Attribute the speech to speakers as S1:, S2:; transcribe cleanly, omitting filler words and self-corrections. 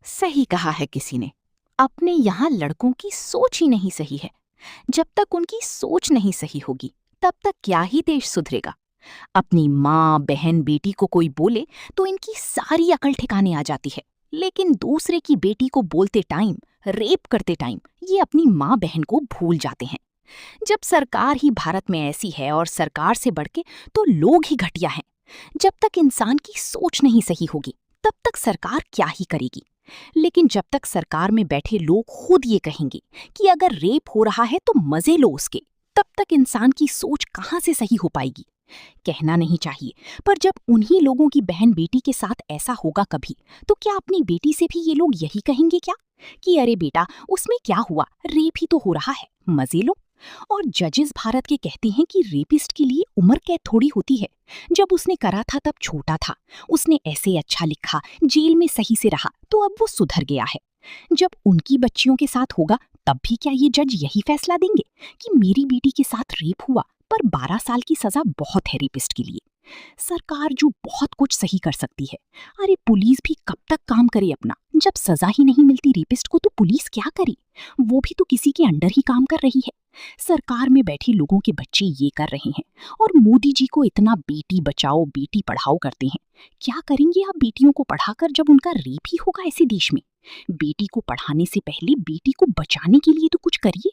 S1: सही कहा है किसी ने। अपने यहाँ लड़कों की सोच ही नहीं सही है। जब तक उनकी सोच नहीं सही होगी, तब तक क्या ही देश सुधरेगा। अपनी माँ, बहन, बेटी को कोई बोले तो इनकी सारी अकल ठिकाने आ जाती है। लेकिन दूसरे की बेटी को बोलते टाइम, रेप करते टाइम ये अपनी माँ बहन को भूल जाते हैं। जब सरकार ही भारत में ऐसी है और सरकार से बढ़ के तो लोग ही घटिया हैं। जब तक इंसान की सोच नहीं सही होगी, तब तक सरकार क्या ही करेगी। लेकिन जब तक सरकार में बैठे लोग खुद ये कहेंगे कि अगर रेप हो रहा है तो मजे लो उसके, तब तक इंसान की सोच कहाँ से सही हो पाएगी। कहना नहीं चाहिए, पर जब उन्हीं लोगों की बहन बेटी के साथ ऐसा होगा कभी, तो क्या अपनी बेटी से भी ये लोग यही कहेंगे क्या कि अरे बेटा, उसमें क्या हुआ, रेप ही तो हो रहा है, मजे लो। और जजेस भारत के कहते हैं कि रेपिस्ट के लिए उम्र कैद थोड़ी होती है। जब उसने करा था तब छोटा था, उसने ऐसे अच्छा लिखा, जेल में सही से रहा, तो अब वो सुधर गया है। जब उनकी बच्चियों के साथ होगा, तब भी क्या ये जज यही फैसला देंगे कि मेरी बेटी के साथ रेप हुआ, पर 12 साल की सजा बहुत है रेपिस्ट के लिए। सरकार जो बहुत कुछ सही कर सकती है, अरे पुलिस भी कब तक काम करे अपना। जब सजा ही नहीं मिलती रेपिस्ट को तो पुलिस क्या करे, वो भी तो किसी के अंडर ही काम कर रही है। सरकार में बैठे लोगों के बच्चे ये कर रहे हैं और मोदी जी को इतना बेटी बचाओ बेटी पढ़ाओ करते हैं। क्या करेंगे आप बेटियों को पढ़ाकर जब उनका रेप ही होगा ऐसे देश में। बेटी को पढ़ाने से पहले बेटी को बचाने के लिए तो कुछ करिए।